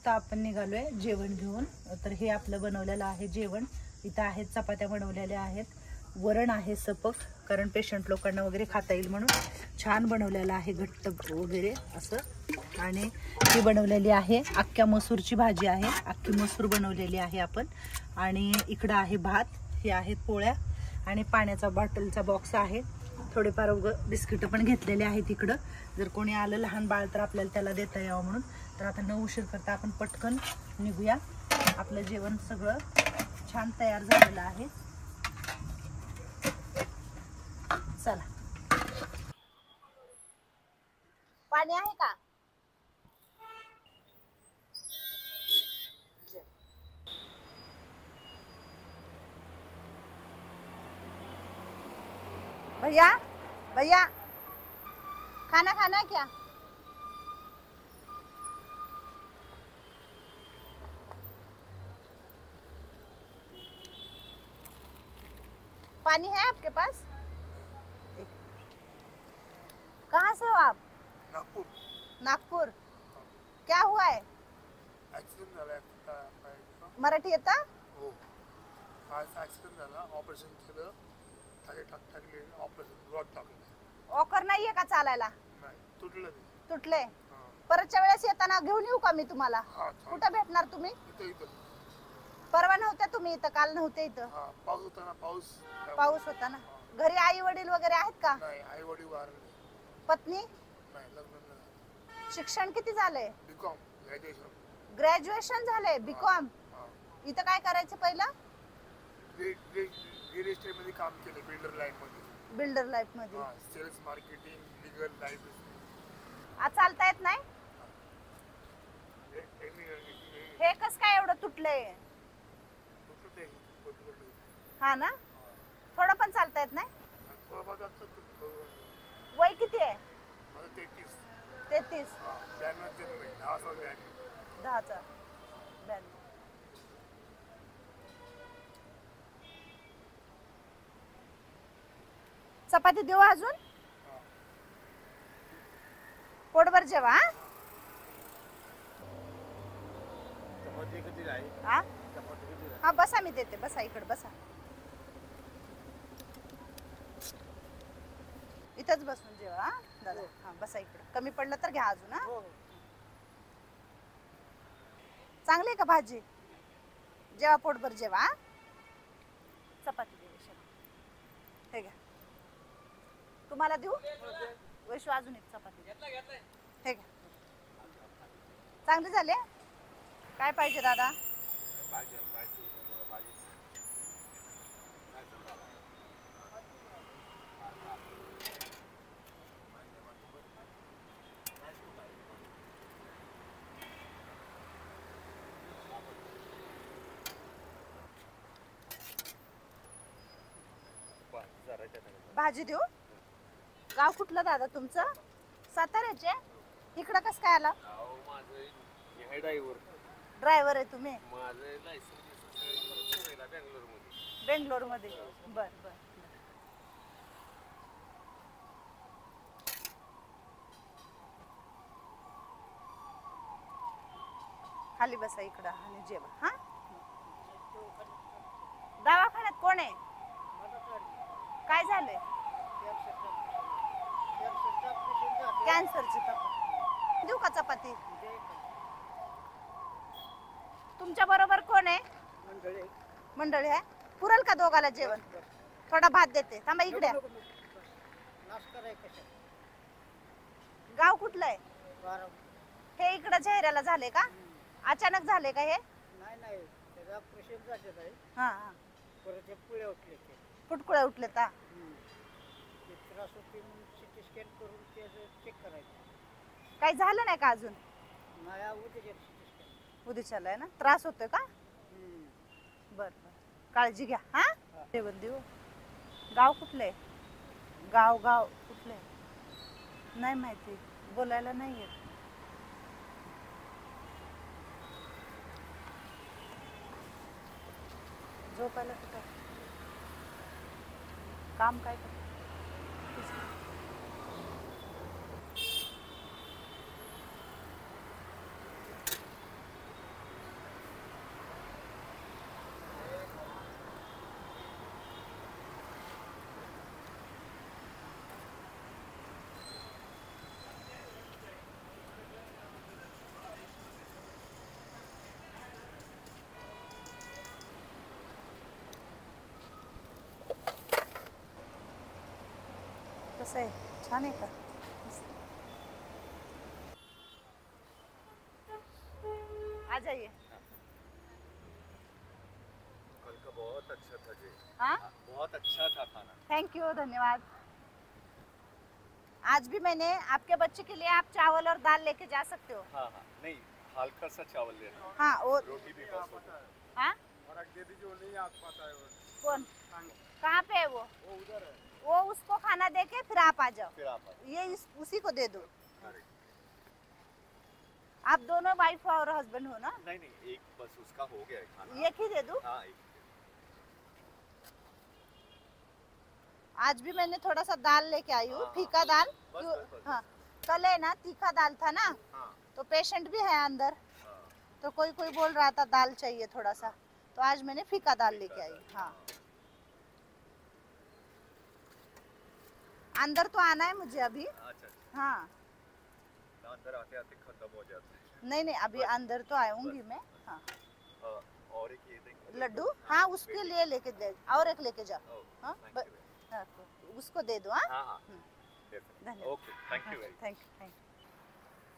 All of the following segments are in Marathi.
आता आपण निघालोय जेवण घेऊन. तर हे आपलं बनवलेलं आहे जेवण. इथं आहेत चपात्या बनवलेल्या आहेत, वरण आहे सपक, कारण पेशंट लोकांना वगैरे खाता येईल म्हणून छान बनवलेलं आहे, घट्ट वगैरे असं. आणि ही बनवलेली आहे अख्ख्या मसूरची भाजी आहे, अख्खी मसूर बनवलेली आहे आपण. आणि इकडं आहे भात, हे आहेत पोळ्या आणि पाण्याचा बॉटलचा बॉक्स आहे. थोडेफार बिस्किट पण घेतलेले आहेत इकडं, जर कोणी आलं लहान बाळ तर आपल्याला त्याला देता यावं म्हणून. तर आता न उशीर करता आपण पटकन निघूया. आपलं जेवण सगळं छान तयार झालेलं आहे. चला. पाणी आहे का? भैया भैया खाना खाना है क्या? पानी है आपके पास? कहाँ से हो आप? नागपूर. नागपूर. क्या हुआ है? ऍक्सिडेंट झाला. मराठी येता? हो. आज ऍक्सिडेंट झाला, ऑपरेशन केलं, टाकले ऑपरेशन रॉड टाकले. ओकर नाहीये का चालायला? नाही, तुटलं. तुटले. परतच्या वेळेस येताना घेऊन येऊ का मी तुम्हाला? कुठे भेटणार तुम्ही? इथं. परवा नव्हत्या तुम्ही इथं? काल नव्हते इथं? पाऊस होता ना. पाऊस होता ना. घरी आई वडील वगैरे आहेत का? नाही, आई वडील वारले. पत्नी? नाही, लग्न नाही. शिक्षण किती झालंय? बीकॉम ग्रॅज्युएशन झालंय. बीकॉम. इथं काय करायचं पहिलं? रिअल एस्टेट मध्ये काम केलं, बिल्डर लाईन मध्ये. बिल्डर लाईफ मध्ये. Sales, marketing, legal life. आज चालता येत नाही? हे कस काय एवढं तुटलंय? हा ना. थोडं पण चालता येत नाही? वय किती आहे? 33. 10चा 92. चपाती देऊ अजून? पोटभर जेवा. हा बसा, मी देते. बसा इकडे, बसा. इथंच बसून जेवा दादा. हा बसा इकडे. कमी पडलं तर घ्या अजून. हा चांगली आहे का भाजी? जेवा पोटभर जेवा. चपाती दे. हे घ्या. तुम्हाला देऊ? वैशू अजून एक चपाती. हे घ्या. चांगली झाली? काय पाहिजे दादा? भाजी देऊ? गाव कुठलं दादा तुमचं? साताऱ्याचे? इकडं कसं काय आला? ड्रायव्हर आहे तुम्ही? बेंगलोर मध्ये. बर बर. खाली बसा इकडं आणि जेवा. हा दवाखान्यात कोण आहे? काय झालंय? कॅन्सरची तपासणी. देऊ का चपाती? तुमच्या बरोबर कोण आहे? मंडळी आहे. पुरल का दोघाला जेवण? थोडा भात देते. थांबा इकडे. गाव कुठलं आहे? हे इकडं चेहऱ्याला झाले का? अचानक झाले का हे? हा. फुटकुळ्या उठलेत. काही झालं नाही का अजून? उद्याच्याला आहे ना. त्रास होतोय का? बर बर. काळजी घ्या. हा जेवण देऊ. गाव कुठले? गाव कुठले? नाही माहिती, बोलायला नाही येत. झोपायला कुठं? काम काय करत? कसं आहे, छान आहे का? आ जाइए। कल का बहुत अच्छा था जी। हाँ, बहुत अच्छा था खाना। थैंक यू, धन्यवाद। आज भी मैंने आपके बच्चे के लिए आप चावल और दाल लेके जा सकते हो। हाँ हाँ, नहीं हल्का सा चावल लेना, हाँ, और रोटी भी बस होता है। हाँ, फर्क दे दीजिए, वो नहीं आग पाता है वो। कौन, कहाँ पे है वो? वो उधर है। वो उसको खाना दे के फिर आप आ जाओ। फिर आप ये उसी को दे दो। करेक्ट। आप दोनों वाइफ और हस्बैंड हो ना? नहीं नहीं, एक बस उसका हो गया है खाना। एक ही दे दूं? हाँ एक। आज भी मैंने थोड़ा सा दाल लेके आई हूँ, हाँ, फीका दाल। बस, क्यों- बस, बस, हाँ, कल है ना तीखा दाल था ना, हाँ तो पेशेंट भी है अंदर, हाँ। तो कोई कोई बोल रहा था दाल चाहिए थोड़ा सा, तो आज मैंने फीका दाल लेके आई। हाँ, अंदर तो आना है मुझे अभी। अच्छा अच्छा। हाँ, ना अंदर आते आते खत्म हो जाता है। नहीं नहीं, अभी अंदर तो आऊंगी मैं। हाँ, और एक ये देंगे लड्डू, हाँ उसके लिए लेके दे, और एक लेके जाओ। हाँ, थैंक यू। हाँ, तो उसको दे दो। हाँ, हाँ हाँ, धन्यवाद। Okay, thank you very thank you thank you.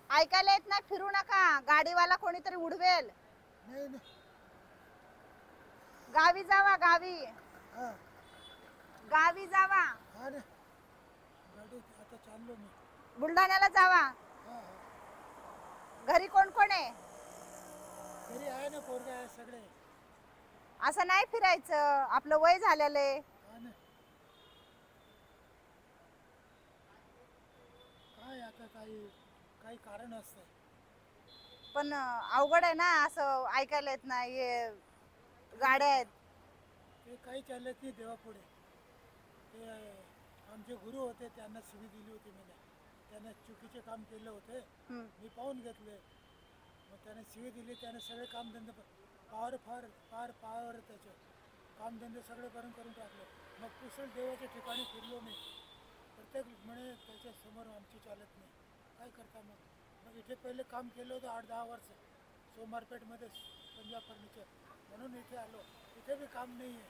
ऐकायला येत नाही, फिरू नका, गाडीवाला कोणीतरी उडवेल। नहीं नहीं। गावी जावा, गावी हाँ गावी जावा, हाँ ना, गाड़ी आता चाललो मी। बुलढाण्याला जावा। हाँ हाँ, घरी कोण कोण आहे? घरी आहे ना, पोरगा आहे सगळे। असं नाही फिरायचं, आपलं वय झालेलं आहे. हाँ ना, काय आता काही कारण असतं। पण अवघड आहे ना, असं ऐकायला येत नाही. हे गाड्या आहेत. ते काही चालत नाही देवापुढे। ते आमचे गुरु होते, त्यांना शिवी दिली होती मी, त्यांना चुकीचे काम केलं होते, हम्म. मी पाहून घेतले। मग त्याने शिवी दिली, त्याने सगळे कामधंदे पावर त्याचे कामधंदे सगळे करून टाकले। मग कुशल देवाच्या ठिकाणी फिरलो मी, प्रत्येक म्हणे त्याच्या समोर आमची चालत नाही, काय करता मग इथे पहिले काम केलं होतं 8-10 वर्ष सोमारपेठमध्ये, पंजाब फर्निचर, म्हणून इथे आलो। इथे भी काम नाही आहे।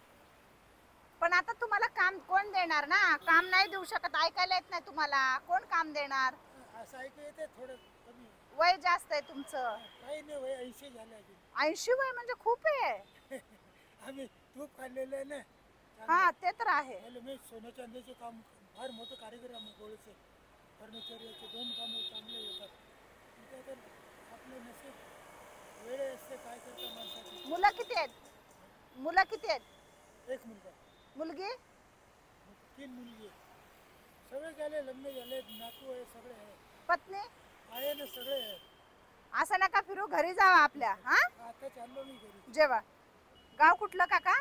पण आता तुम्हाला काम कोण देणार ना? काम नाही देऊ शकत, ऐकायला येत नाही तुम्हाला, कोण काम देणार? असं ऐकू येते थोडं कमी। वय जास्त आहे तुमचं, काही नाही, वय 80 झाले अजून। 80 वय म्हणजे खूप आहे. आम्ही तूप खाल्लेलं आहे ना। हा, ते तर आहे. पहिले मी सोने चांदीचे काम, फार मोठं कारीगर आम्ही, गोळीचे फर्निचर याचे 2 कामं चांगले येतात। ते तर आपले नशीब, वेळ असते, काय करता माणसाची। मुलं किती आहेत? मुलं किती आहेत? एक मुलगा, मुलगी? 3 मुलगी, सगळे झाले, लग्न झाले, नातू आहे, सगळे आहे, पत्नी? आहे ना, सगळे आहे। असं नका फिरू, घरी जावा आपल्या. हा, आता चाललो मी घरी। जेवा. गाव कुठलं काका?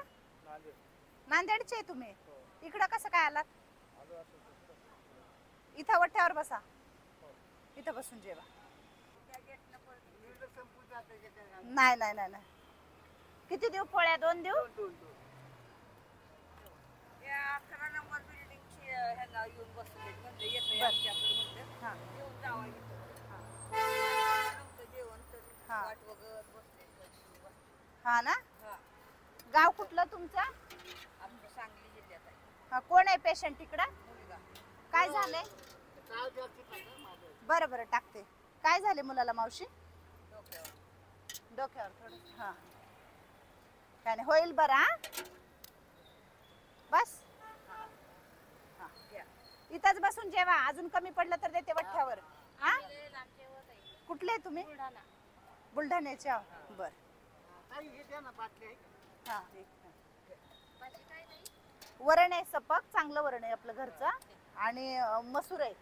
नांदेड। नांदेडचे आहे तुम्ही? इकडं कसं काय आलात? आलो असं। इथं वट्यावर बसा, इथं बसून जेवा. नाही नाही नाही नाही. किती देऊ पोळ्या? 2 देऊ? 11 नंबर बिल्डिंगची ह्याला येऊन बसले, म्हणजे येते बरं. आमच्याकडे, म्हणलं हा येऊन जावं इथं. नव्हतं जेवण तर हा. वाट बघत बसले. हा ना. हा, गाव कुठलं तुमचं? आमचं सांगली जिल्ह्यात आहे. हा, कोण आहे पेशंट इकडं? मुलगा काय झालंय? बरं बरं, टाकते. काय झाले मुलाला मावशी? डोक्यावर. डोक्यावर थोडं. हा, काय नाही, होईल बरं. हा, बस. हा, घ्या. इथंच बसून जेवा, अजून कमी पडलं तर देते वठ्ठ्यावर. हा, कुठले आहे तुम्ही? बुलढाण्याचे आहो. बर. हा, एक. वरण आहे सपक, चांगलं वरण आहे आपलं घरचं, आणि मसूर आहे,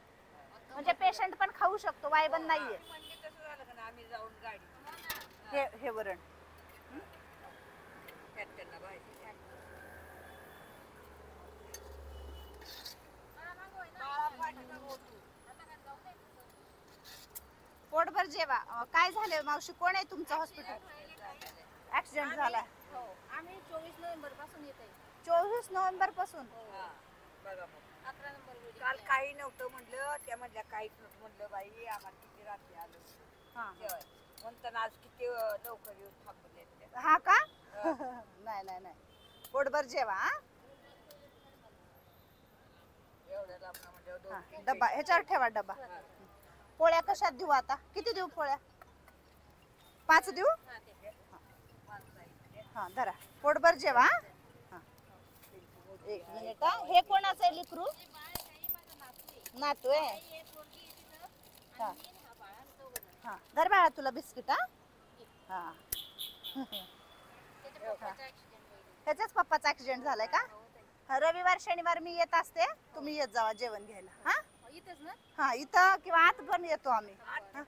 म्हणजे पेशंट पण खाऊ शकतो, वायबन नाहीये. म्हणजे कसं झालं का ना, आम्ही जाऊन गाडी हे वरण. त्यात त्यांना भाजी पोटभर जेवा. काय झालं मावशी? कोण आहे तुमचं हॉस्पिटल? ऍक्सिडेंट झाला. हो, आम्ही 24 नोव्हेंबर पासून येत आहे. 24 नोव्हेंबर पासून? हा, बघा मग. 11 नंबर बिल्डिंग. काल काही नव्हतं म्हणलं, त्या म्हणल्या काहीच नव्हतं म्हणलं, बाई आम्हाला किती रात्री आलो हा जेवाय, म्हणताना आज किती लवकर येऊन थांबले त्या. हा का? नाही नाही नाही, पोटभर जेवा. हा, एवढ्या लांब म्हणजे हा, डबा ह्याच्यावर ठेवा डबा. पोळ्या कशात देऊ आता? किती देऊ पोळ्या? 5 देऊ? हा धरा, पोटभर जेवा. हा. 1 मिनिट हा. हे कोणाचं आहे लेकरू? नातू आहे. हा हा धर बाळा तुला बिस्किट. हा ह्याच्याच पप्पाचा ऍक्सिडेंट झालाय का? रविवार शनिवार मी येत असते, तुम्ही येत जावा जेवण घ्यायला. हा इथेच ना? हा इथं किंवा आत पण येतो आम्ही.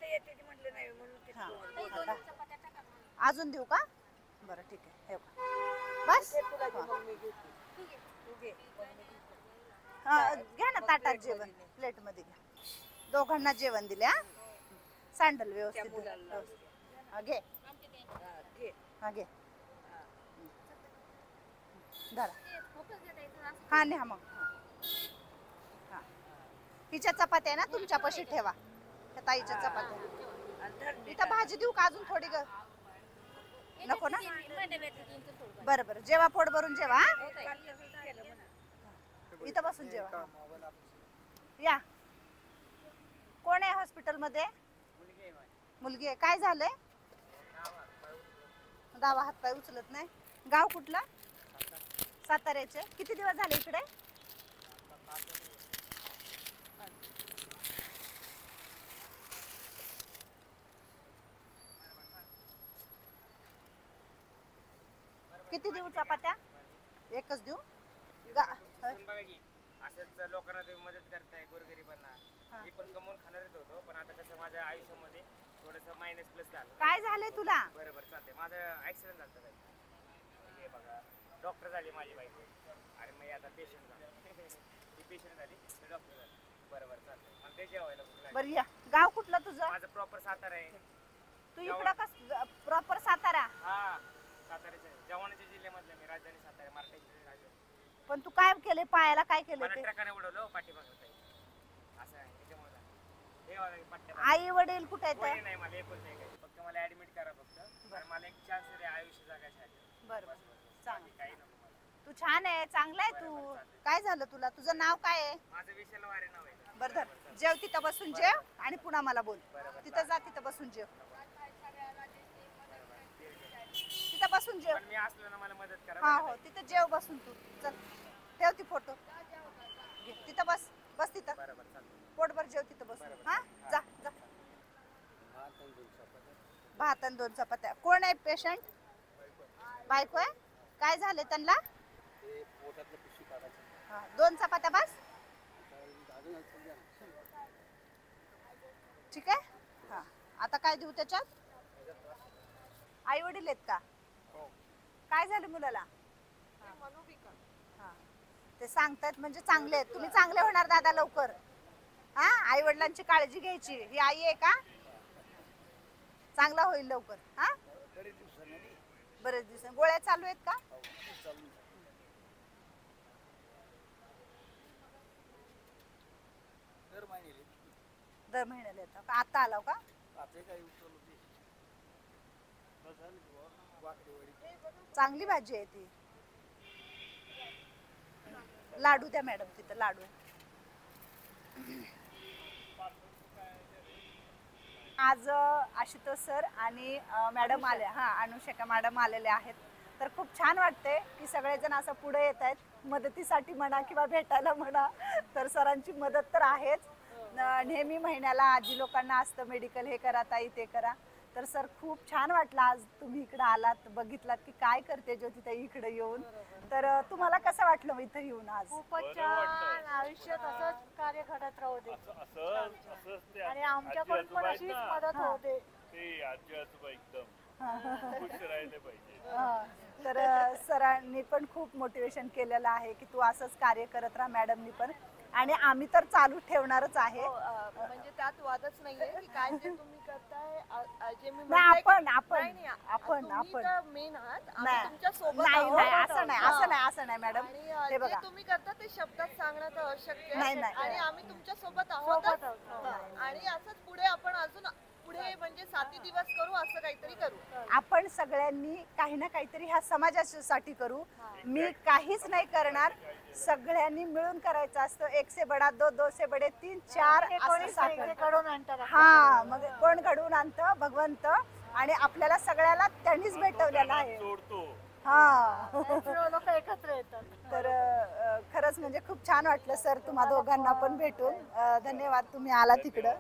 येते ती म्हटलं नाही म्हणून ते हा चपात्या टाका मग. अजून देऊ का? बरं ठीक आहे. हे बघ. बस तुला हा. मग मी घेते तू घे हा, घ्या ना ताटात जेवण, प्लेट मध्ये घ्या. दोघांना जेवण दिले. हा सँडल व्यवस्थित दे. हा, घे घे हा घे धरा. ते फोकस देता इथं असं. हा न्या मग. हा हिच्या चपात्या आहे ना तुमच्यापाशी ठेवा, त्या ताईच्या चपात्या. इथं भाजी देऊ का अजून थोडी ग? नको ना? बरं बरं जेवा, पोट भरून जेवा. हा? इथं बसून जेवा. या. कोण आहे हॉस्पिटल मध्ये? मुलगी आहे. काय झालंय? डावा हात पाय उचलत नाही. गाव कुठला? साताऱ्याचे. किती दिवस झाले इकडे? किती देऊ चपात्या? एकच देऊ? असंच लोकांना तुम्ही मदत करताय गोरगरिबांना. मी पण कमवून खाणारच होतो, पण आता कसं माझ्या आयुष्यामध्ये थोडंसं मायनस प्लस झालं. काय झालंय तुला? बरोबर चालतंय. माझं ऍक्सिडेंट झालं ताई. हे बघा डॉक्टर झाली माझी बायको आणि मग आता पेशंट झालं. ती पेशंट झाली मी डॉक्टर झाली. बरोबर चालतंय. मला ते जेवायला भूक लागली. बरं या. गाव कुठलं तुझं? माझं प्रॉपर सातारा आहे. तू इकडं कस प्रॉपर सातारा? हा साताऱ्याचं आहे. जवानाच्या जिल्ह्यामधलं मी, राजधानी सातारा, महाराष्ट्राची राजधानी. पण तू काय केले पायाला? काय केलं मला ते? ट्रकाने उडवलं पाठीमागं ताई. असं आहे त्याच्यामुळे हे बघा पट्ट्या. आई वडील कुठे आहेत? कोणी नाही, मला एकच नाही काही. फक्त मला ऍडमिट करा फक्त. आणि मला एक चान्स दे आयुष्य जगायसाठी. बरं बरं चांगलं. बाकी काही नको मला. तू छान आहे, चांगला आहे तू. काय झालं तुला? तुझं नाव काय आहे? माझं विशाल वारे नाव आहे. बरं धर जेव, तिथं बसून जेव आणि पुन्हा मला बोल. तिथं जा, तिथं बसून जेव. तिथं बसून जेव. पण मी असलो ना मला मदत करा. हा हो तिथं जेव बसून. तू चल ठेव ती फोटो. घे, तिथं बस, बस तिथं. बरोबर चालतं. पोटभर जेव तिथं बसून. हा जा जा. भात आणि 2 चपात्या. कोण आहे पेशंट? बायको आहे. काय झाले त्यांना? हा 2 चपात्या बस. ठीक आहे. हा आता काय देऊ त्याच्यात? आई वडील आहेत का? काय झालं मुलाला? हा ते सांगतात म्हणजे चांगले आहेत. तुम्ही चांगले होणार दादा लवकर. हा आई वडिलांची काळजी घ्यायची. ही आई आहे का? चांगला होईल लवकर. हा बरेच दिवस. गोळ्या चालू आहेत का? दर महिन्याला येतो का? आता आला का? चांगली भाजी आहे ती. लाडू द्या मॅडम, तिथं लाडू. आज आशुतोष सर आणि मॅडम आले. हा अनुष्का मॅडम आलेले आहेत. तर खूप छान वाटते की सगळेजण असं पुढे येत आहेत मदतीसाठी म्हणा किंवा भेटायला म्हणा. तर सरांची मदत तर आहेच. नेहमी महिन्याला आजी लोकांना असतं मेडिकल, हे करा ताई ते करा. तर सर खूप छान वाटलं आज तुम्ही इकडे आलात, बघितलात की काय करते ज्योतिताई इकडे येऊन. तर तुम्हाला कसं वाटलं इथं येऊन आज? खूपच छान. आयुष्यात असंच कार्य घडत राहू दे आणि आमच्याकडून पण अशीच मदत होऊ दे. ते आजी आजोबा एकदम खुश राहिले पाहिजे. तर सरांनी पण खूप मोटिवेशन केलेलं आहे की तू असंच कार्य करत राहा. मॅडमनी पण. आणि आम्ही तर चालू ठेवणारच आहे. म्हणजे त्यात वादच नाहीये की काय जे तुम्ही करताय, जे मी नाही, आपण मेन आहात. नाही तुमच्या सोबत नाही असं नाही, असं नाही, असं नाही मॅडम. आणि हे बघा जे तुम्ही करता ते शब्दात सांगणं तर अशक्य नाही, आहे. नाही. आणि आम्ही तुमच्या सोबत आहोत आणि असंच पुढे आपण अजून पुढे म्हणजे 7 दिवस करू असं काहीतरी करू. आपण सगळ्यांनी काही ना काहीतरी ह्या समाजासाठी करू. मी काहीच नाही करणार, सगळ्यांनी मिळून करायचं असतं. एक से बडा दो, दो से बडे तीन, चार असं साखर. घडवून आणतात. हा, मग कोण घडवून आणतं? भगवंत. आणि आपल्याला सगळ्याला त्यांनीच भेटवलेलं आहे. हा लोक एकत्र येतात. तर खरंच म्हणजे खूप छान वाटलं सर तुम्हा दोघांना पण भेटून. धन्यवाद, तुम्ही आला तिकडं.